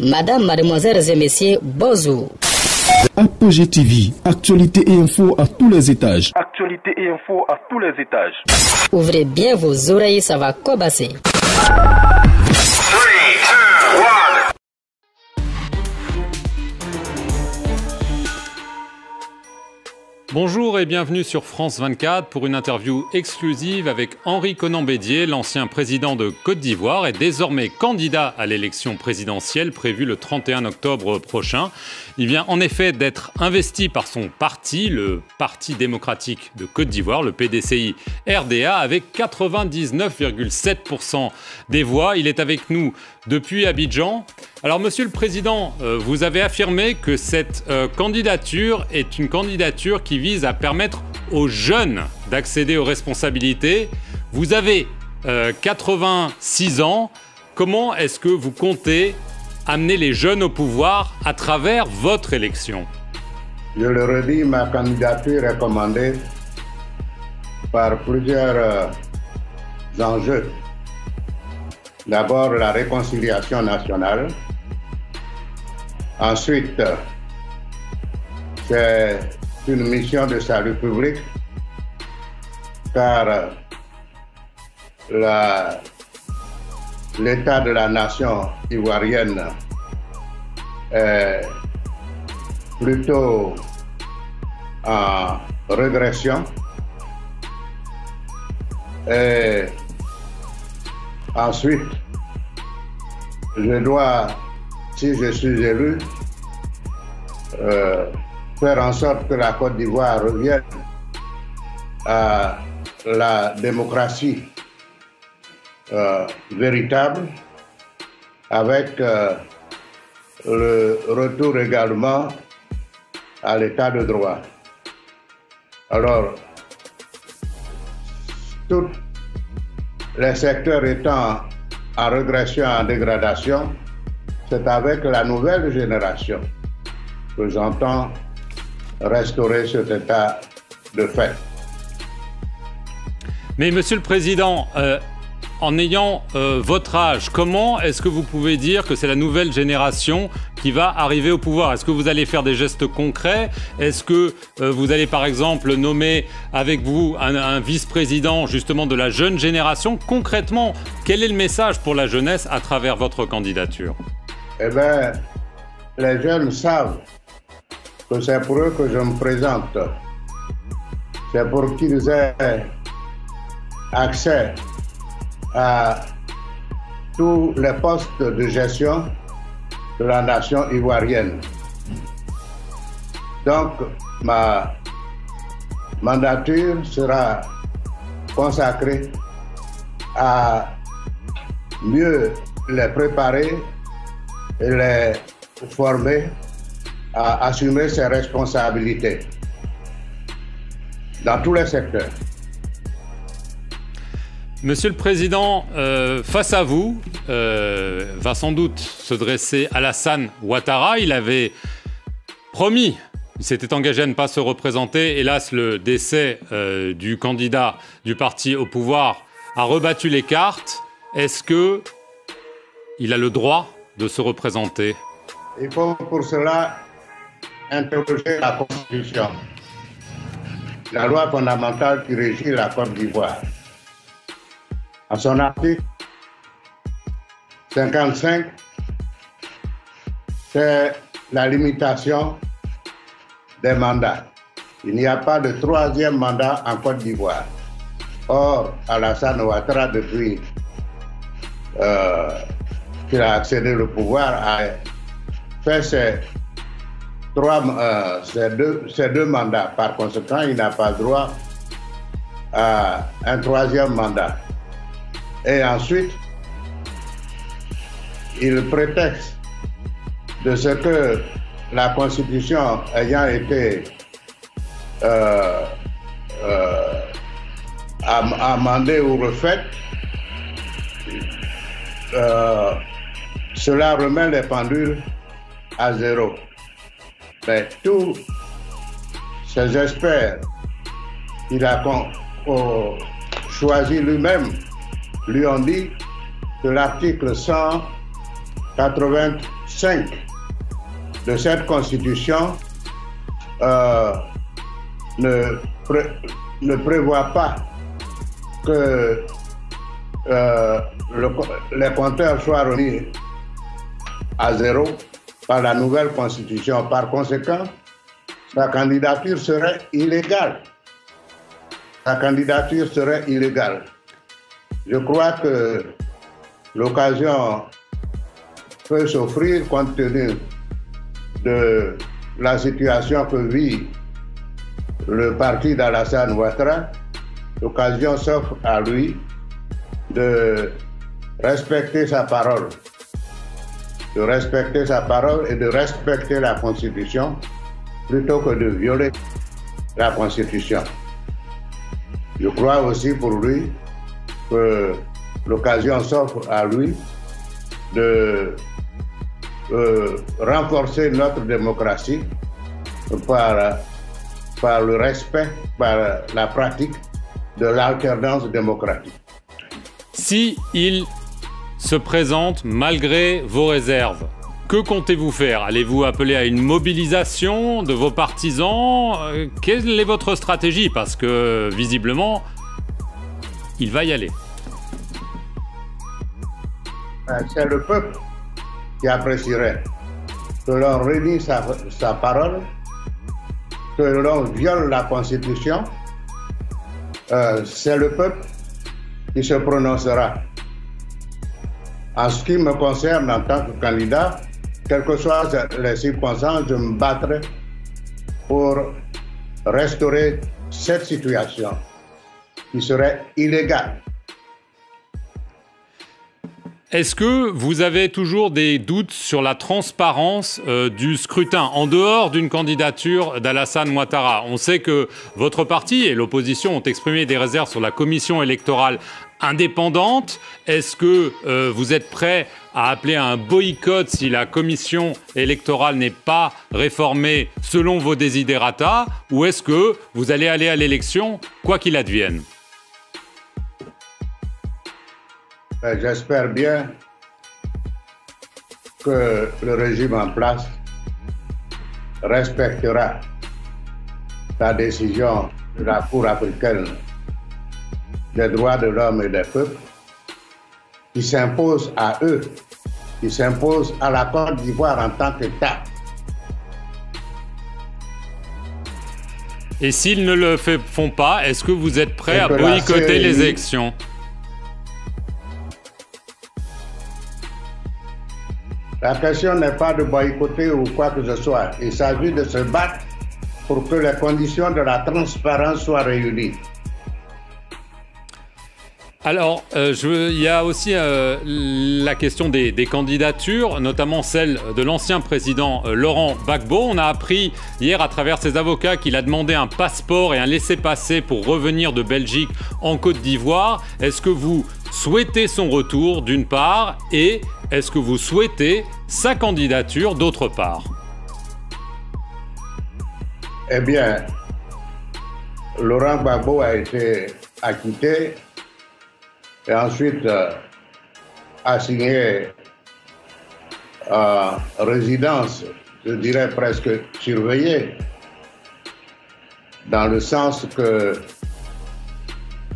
Madame, mademoiselles et messieurs, bonjour. Apogée TV, actualité et info à tous les étages. Actualité et info à tous les étages. Ouvrez bien vos oreilles, ça va cobasser. Bonjour et bienvenue sur France 24 pour une interview exclusive avec Henri Konan Bédier, l'ancien président de Côte d'Ivoire et désormais candidat à l'élection présidentielle prévue le 31 octobre prochain. Il vient en effet d'être investi par son parti, le Parti démocratique de Côte d'Ivoire, le PDCI-RDA, avec 99,7% des voix. Il est avec nous depuis Abidjan. Alors, Monsieur le Président, vous avez affirmé que cette candidature est une candidature qui vise à permettre aux jeunes d'accéder aux responsabilités. Vous avez 86 ans. Comment est-ce que vous comptez amener les jeunes au pouvoir à travers votre élection? Je le redis, ma candidature est commandée par plusieurs enjeux. D'abord, la réconciliation nationale. Ensuite, c'est une mission de salut public, car l'état de la nation ivoirienne est plutôt en régression. Et ensuite, je dois, si je suis élu, faire en sorte que la Côte d'Ivoire revienne à la démocratie véritable, avec le retour également à l'état de droit. Alors, tous les secteurs étant en régression, en dégradation, c'est avec la nouvelle génération que j'entends restaurer cet état de fait. Mais Monsieur le Président, en ayant votre âge, comment est-ce que vous pouvez dire que c'est la nouvelle génération qui va arriver au pouvoir? Est-ce que vous allez faire des gestes concrets? Est-ce que vous allez par exemple nommer avec vous un vice-président justement de la jeune génération? Concrètement, quel est le message pour la jeunesse à travers votre candidature? Eh bien, les jeunes savent que c'est pour eux que je me présente. C'est pour qu'ils aient accès à tous les postes de gestion de la nation ivoirienne. Donc, ma mandature sera consacrée à mieux les préparer et les former à assumer ses responsabilités dans tous les secteurs. Monsieur le Président, face à vous, va sans doute se dresser Alassane Ouattara. Il avait promis, il s'était engagé à ne pas se représenter. Hélas, le décès du candidat du parti au pouvoir a rebattu les cartes. Est-ce qu'il a le droit de se représenter? Il faut pour cela interroger la Constitution, la loi fondamentale qui régit la Côte d'Ivoire. À son article 55, c'est la limitation des mandats. Il n'y a pas de troisième mandat en Côte d'Ivoire. Or, Alassane Ouattara, depuis qu'il a accédé au pouvoir, a fait ses deux mandats. Par conséquent, il n'a pas droit à un troisième mandat. Et ensuite, il prétexte de ce que la Constitution ayant été amendée ou refaite, cela remet les pendules à zéro. Mais tous ces experts qu'il a choisi lui-même lui ont dit que l'article 187 5 de cette constitution ne prévoit pas que les compteurs soient remis à zéro par la nouvelle constitution. Par conséquent, sa candidature serait illégale. Sa candidature serait illégale. Je crois que l'occasion peut s'offrir compte tenu de la situation que vit le parti d'Alassane Ouattara. L'occasion s'offre à lui de respecter sa parole. De respecter sa parole et de respecter la Constitution plutôt que de violer la Constitution. Je crois aussi pour lui que l'occasion s'offre à lui de renforcer notre démocratie par le respect, par la pratique de l'alternance démocratique. Si il se présente malgré vos réserves, que comptez-vous faire? Allez-vous appeler à une mobilisation de vos partisans? Quelle est votre stratégie? Parce que, visiblement, il va y aller. C'est le peuple qui apprécierait que l'on renie sa parole, que l'on viole la Constitution. C'est le peuple qui se prononcera. En ce qui me concerne en tant que candidat, quelles que soient les circonstances, je me battrai pour restaurer cette situation qui serait illégale. Est-ce que vous avez toujours des doutes sur la transparence du scrutin, en dehors d'une candidature d'Alassane Ouattara? On sait que votre parti et l'opposition ont exprimé des réserves sur la commission électorale indépendante. Est-ce que vous êtes prêt à appeler à un boycott si la commission électorale n'est pas réformée selon vos desiderata? Ou est-ce que vous allez aller à l'élection quoi qu'il advienne? J'espère bien que le régime en place respectera la décision de la Cour africaine des droits de l'homme et des peuples qui s'impose à eux, qui s'impose à la Côte d'Ivoire en tant qu'État. Et s'ils ne le font pas, est-ce que vous êtes prêt à boycotter les élections? La question n'est pas de boycotter ou quoi que ce soit. Il s'agit de se battre pour que les conditions de la transparence soient réunies. Alors, il y a aussi la question des candidatures, notamment celle de l'ancien président Laurent Gbagbo. On a appris hier à travers ses avocats qu'il a demandé un passeport et un laissez-passer pour revenir de Belgique en Côte d'Ivoire. Est-ce que vous souhaitez son retour d'une part, et est-ce que vous souhaitez sa candidature d'autre part? Eh bien, Laurent Gbagbo a été acquitté et ensuite assigné à résidence, je dirais presque surveillée, dans le sens que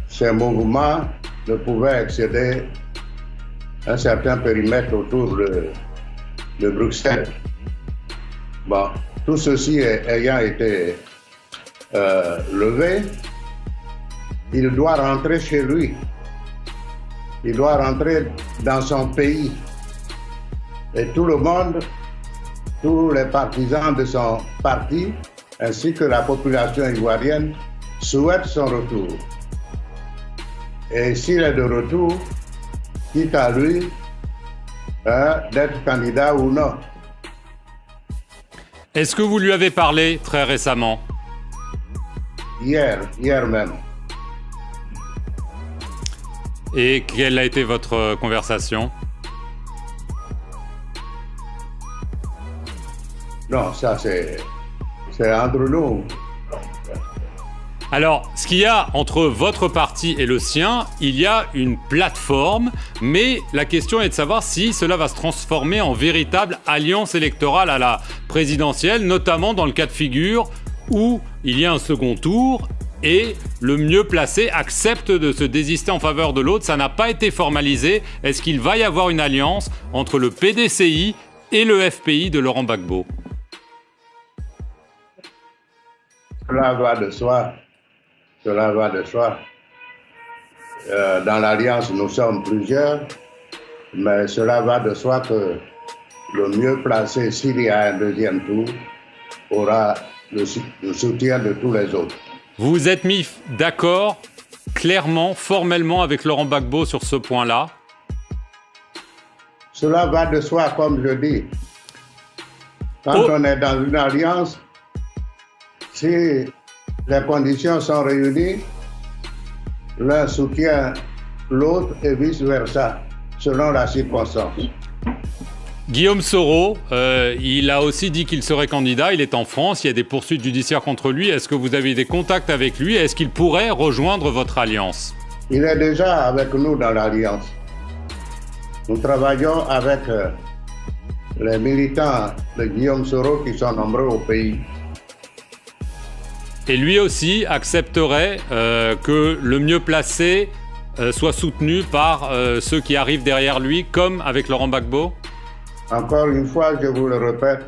ces mouvements ne pouvaient excéder un certain périmètre autour de Bruxelles. Bon, tout ceci ayant été levé, il doit rentrer chez lui. Il doit rentrer dans son pays. Et tout le monde, tous les partisans de son parti, ainsi que la population ivoirienne, souhaitent son retour. Et s'il est de retour, quitte à lui d'être candidat ou non. Est-ce que vous lui avez parlé très récemment? Hier même. Et quelle a été votre conversation? Non, ça c'est entre nous. Alors, ce qu'il y a entre votre parti et le sien, il y a une plateforme, mais la question est de savoir si cela va se transformer en véritable alliance électorale à la présidentielle, notamment dans le cas de figure où il y a un second tour et le mieux placé accepte de se désister en faveur de l'autre. Ça n'a pas été formalisé. Est-ce qu'il va y avoir une alliance entre le PDCI et le FPI de Laurent Gbagbo? Cela va de soi. Cela va de soi. Dans l'Alliance, nous sommes plusieurs, mais cela va de soi que le mieux placé, s'il y a un deuxième tour, aura le soutien de tous les autres. Vous vous êtes mis d'accord clairement, formellement avec Laurent Gbagbo sur ce point-là? Cela va de soi, comme je dis. Quand on est dans une alliance, si les conditions sont réunies, l'un soutient l'autre et vice-versa, selon la circonstance. Guillaume Soro, il a aussi dit qu'il serait candidat, il est en France, il y a des poursuites judiciaires contre lui. Est-ce que vous avez des contacts avec lui? Est-ce qu'il pourrait rejoindre votre alliance? Il est déjà avec nous dans l'alliance. Nous travaillons avec les militants de Guillaume Soro qui sont nombreux au pays. Et lui aussi accepterait que le mieux placé soit soutenu par ceux qui arrivent derrière lui, comme avec Laurent Gbagbo? Encore une fois, je vous le répète,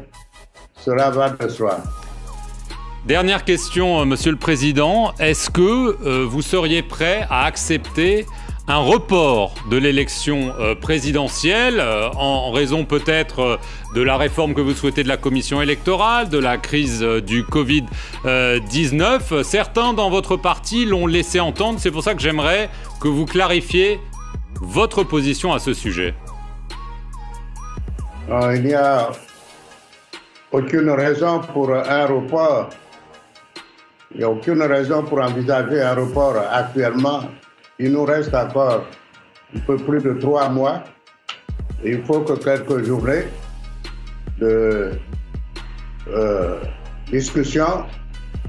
cela va de soi. Dernière question, Monsieur le Président. Est-ce que vous seriez prêt à accepter un report de l'élection présidentielle en raison peut-être de la réforme que vous souhaitez de la commission électorale, de la crise du Covid-19 ? Certains dans votre parti l'ont laissé entendre. C'est pour ça que j'aimerais que vous clarifiez votre position à ce sujet. Il n'y a aucune raison pour un report. Il n'y a aucune raison pour envisager un report actuellement. Il nous reste encore un peu plus de 3 mois. Il faut que quelques journées de discussion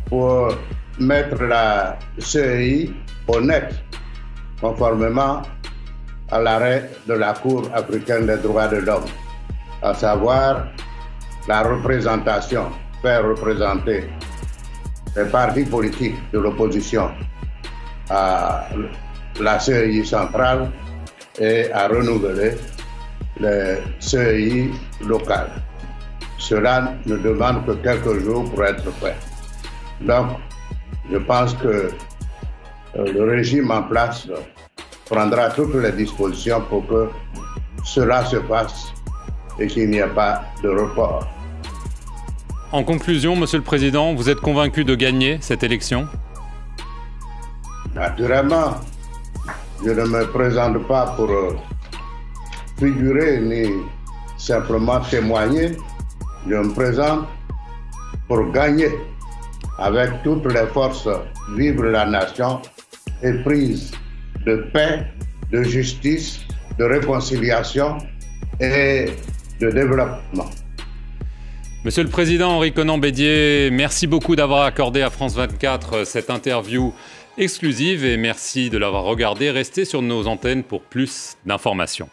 pour mettre la CEI au net, conformément à l'arrêt de la Cour africaine des droits de l'homme, à savoir la représentation, faire représenter les partis politiques de l'opposition à la CEI centrale et à renouveler les CEI locales. Cela ne demande que quelques jours pour être fait. Donc, je pense que le régime en place prendra toutes les dispositions pour que cela se fasse et qu'il n'y ait pas de report. En conclusion, Monsieur le Président, vous êtes convaincu de gagner cette élection? Naturellement, je ne me présente pas pour figurer ni simplement témoigner. Je me présente pour gagner avec toutes les forces vive la nation, éprise de paix, de justice, de réconciliation et de développement. Monsieur le Président Henri Konan-Bédier, merci beaucoup d'avoir accordé à France 24 cette interview exclusive et merci de l'avoir regardée. Restez sur nos antennes pour plus d'informations.